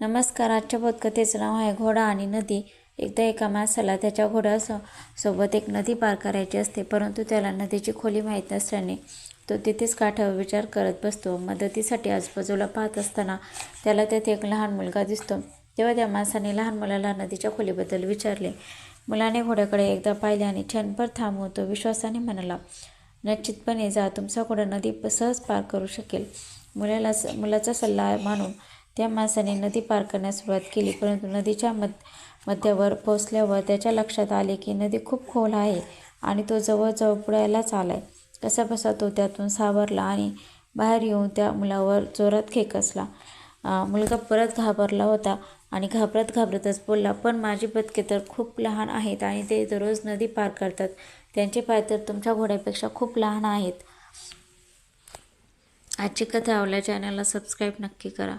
नमस्कार. आजच्या बोधकथेचं नाव आहे घोडा आणि नदी. एकदा एका माणसाला त्याच्या घोड्यासोबत एक नदी पार करायची असते, परंतु त्याला नदीची खोली माहीत नसल्याने तो तिथेच काठावर विचार करत बसतो. मदतीसाठी आजूबाजूला पाहत असताना त्याला तेथे एक लहान मुलगा दिसतो. तेव्हा त्या माणसाने लहान मुलाला नदीच्या खोलीबद्दल विचारले. मुलाने घोड्याकडे एकदा पाहिले आणि क्षणभर थांबून तो विश्वासाने म्हणाला, "निश्चितपणे जा, तुमचा घोडा नदी सहज पार करू शकेल." मुलाचा सल्ला मानून त्या माणसाने नदी पार करण्यास सुरुवात केली, परंतु नदीच्या मध्यावर पोहोचल्यावर त्याच्या लक्षात आले की नदी खूप खोल आहे आणि तो जवळजवळ बुडायलाच आलाय. कसाबसा तो त्यातून सावरला आणि बाहेर येऊन त्या मुलावर जोरात खेकसला. मुलगा परत घाबरला होता आणि घाबरतच बोलला, "पण माझी बदके तर खूप लहान आहेत आणि ते दररोज नदी पार करतात. त्यांचे पाय तर तुमच्या घोड्यापेक्षा खूप लहान आहेत." आजची कथा आवडल्यास चॅनलला सबस्क्राईब नक्की करा.